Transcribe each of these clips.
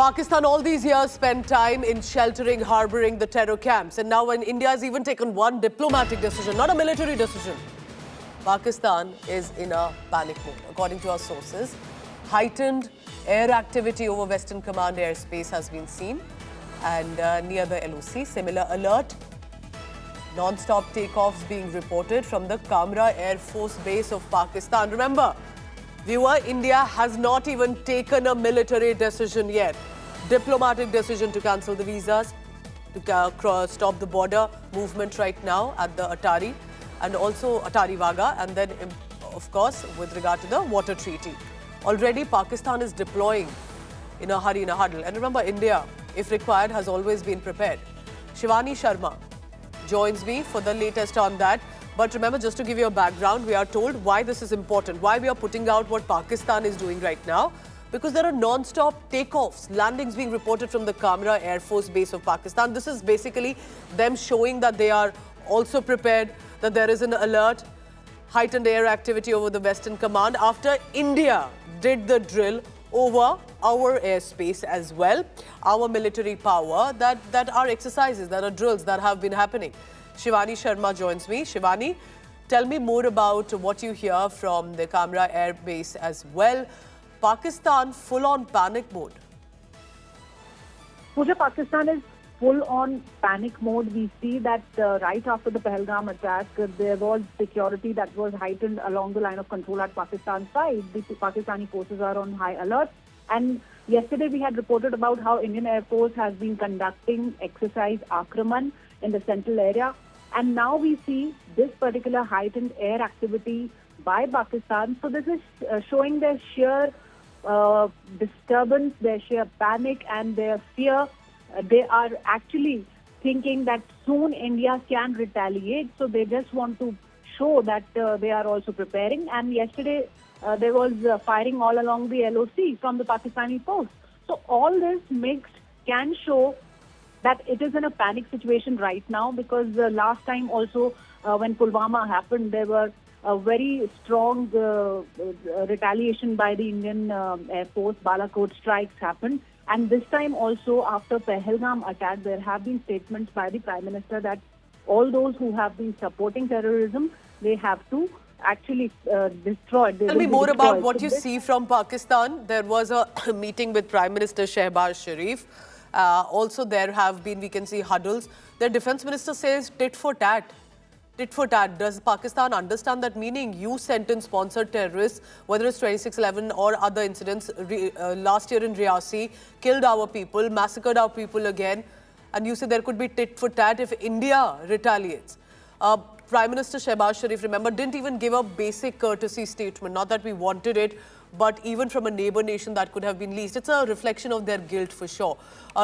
Pakistan all these years spent time in sheltering, harboring the terror camps. And now when India has even taken one diplomatic decision, not a military decision, Pakistan is in a panic mode. According to our sources, heightened air activity over Western Command airspace has been seen. And near the LoC, similar alert. Non-stop takeoffs being reported from the Kamra Air Force Base of Pakistan. Remember, viewer, India has not even taken a military decision yet. Diplomatic decision to cancel the visas, to stop the border movement right now at the Attari and also Attari-Wagah, and then, of course, with regard to the water treaty. Already, Pakistan is deploying in a hurry, in a huddle. And remember, India, if required, has always been prepared. Shivani Sharma joins me for the latest on that. But remember, just to give you a background, we are told why this is important, why we are putting out what Pakistan is doing right now. Because there are non-stop takeoffs, landings being reported from the Kamra Air Force Base of Pakistan. This is basically them showing that they are also prepared, that there is an alert, heightened air activity over the Western Command after India did the drill over our airspace as well, our military power, that are exercises, that are drills that have been happening. Shivani Sharma joins me. Shivani, tell me more about what you hear from the Kamra Air Base as well. Pakistan full-on panic mode. Pakistan is full-on panic mode. We see that right after the Pahalgam attack, there was security that was heightened along the line of control at Pakistan's side. The Pakistani forces are on high alert. And yesterday we had reported about how Indian Air Force has been conducting exercise Akraman in the central area. And now we see this particular heightened air activity by Pakistan. So this is showing their sheer disturbance, their sheer panic and their fear. They are actually thinking that soon India can retaliate. So they just want to show that they are also preparing. And yesterday there was firing all along the LoC from the Pakistani post. So all this mixed can show that it is in a panic situation right now, because last time also when Pulwama happened, there were a very strong retaliation by the Indian Air Force. Balakot strikes happened. And this time also, after Pahalgam attack, there have been statements by the Prime Minister that all those who have been supporting terrorism, they have to actually destroy. Tell me more about what you see from Pakistan. There was a meeting with Prime Minister Shehbaz Sharif. Also, there have been, we can see, huddles. Their defense minister says tit for tat. Tit for tat. Does Pakistan understand that meaning? You sent in sponsored terrorists, whether it's 2611 or other incidents last year in Riyasi, killed our people, massacred our people again. And you say there could be tit for tat if India retaliates. Prime Minister Shehbaz Sharif, remember, didn't even give a basic courtesy statement. Not that we wanted it, but even from a neighbor nation that could have been least. It's a reflection of their guilt for sure.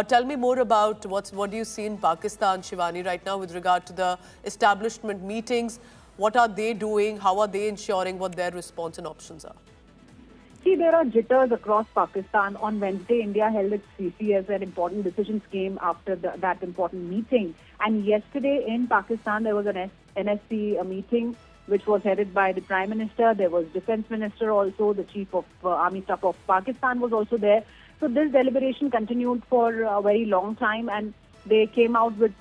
Tell me more about what do you see in Pakistan, Shivani, right now with regard to the establishment meetings. What are they doing? How are they ensuring what their response and options are? See, there are jitters across Pakistan. On Wednesday, India held its CCS where important decisions came after that important meeting. And yesterday in Pakistan, there was an NSC meeting which was headed by the Prime Minister. There was Defense Minister also. The Chief of Army Staff of Pakistan was also there. So this deliberation continued for a very long time, and they came out with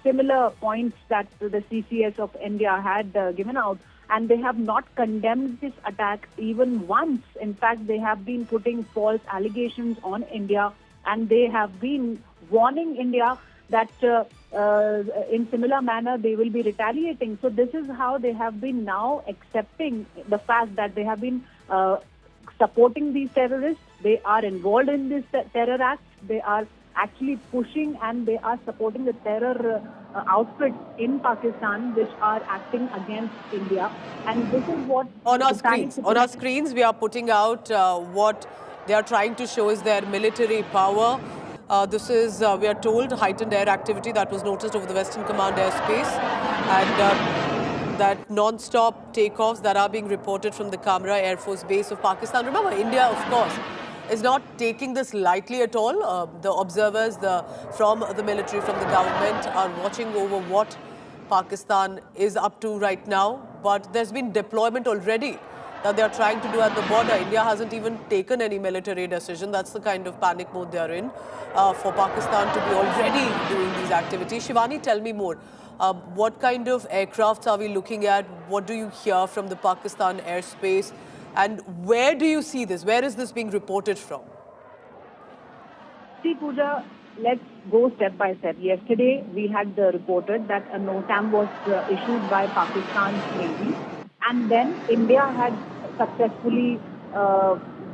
similar points that the CCS of India had given out. And they have not condemned this attack even once. In fact, they have been putting false allegations on India, and they have been warning India that in similar manner they will be retaliating. So this is how they have been now accepting the fact that they have been supporting these terrorists. They are involved in this terror act. They are actually pushing and they are supporting the terror outfits in Pakistan which are acting against India. And this is what on our screens we are putting out what they are trying to show is their military power. This is, we are told, heightened air activity that was noticed over the Western Command airspace, and that non-stop takeoffs that are being reported from the Kamra Air Force Base of Pakistan. Remember, India, of course, is not taking this lightly at all. The observers from the military, from the government, are watching over what Pakistan is up to right now. But there's been deployment already that they're trying to do at the border. India hasn't even taken any military decision. That's the kind of panic mode they're in for Pakistan to be already doing these activities. Shivani, tell me more. What kind of aircrafts are we looking at? What do you hear from the Pakistan airspace? And where do you see this? Where is this being reported from? See, Pooja, let's go step by step. Yesterday, we had reported that a NOTAM was issued by Pakistan's Navy, and then India had successfully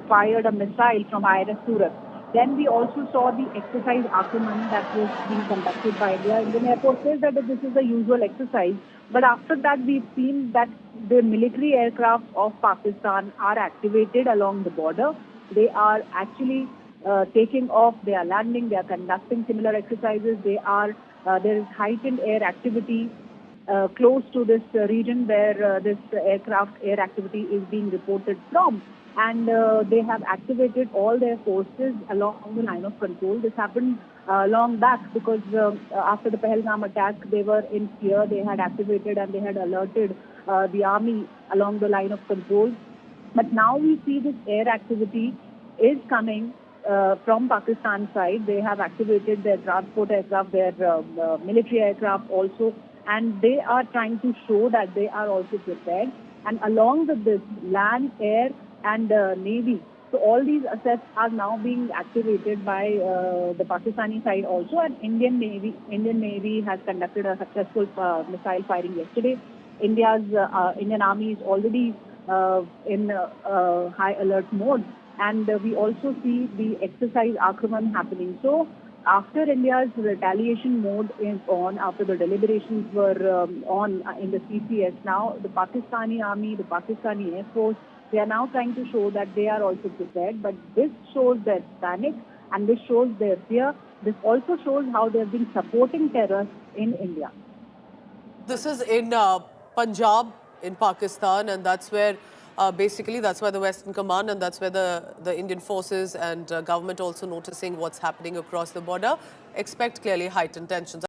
fired a missile from INS Surat. Then we also saw the exercise Akaman that was being conducted by India. Indian Air Force says that this is the usual exercise. But after that, we've seen that the military aircraft of Pakistan are activated along the border. They are actually taking off, they are landing, they are conducting similar exercises. There is heightened air activity close to this region where this aircraft air activity is being reported from. And they have activated all their forces along the line of control. This happened long back because after the Pahalgam attack, they were in fear. They had activated and they had alerted the army along the line of control. But now we see this air activity is coming from Pakistan side. They have activated their transport aircraft, their military aircraft also, and they are trying to show that they are also prepared. And along with this, land, air, and Navy. So all these assets are now being activated by the Pakistani side also, and Indian Navy has conducted a successful missile firing yesterday. Indian Army is already in high alert mode, and we also see the exercise Akaman happening. So after India's retaliation mode is on, after the deliberations were on in the CCS, now the Pakistani Army, the Pakistani Air Force, they are now trying to show that they are also prepared. But this shows their panic and this shows their fear. This also shows how they have been supporting terror in India. This is in Punjab, in Pakistan, and that's where basically that's where the Western Command and that's where the Indian forces and government also noticing what's happening across the border. Expect clearly heightened tensions.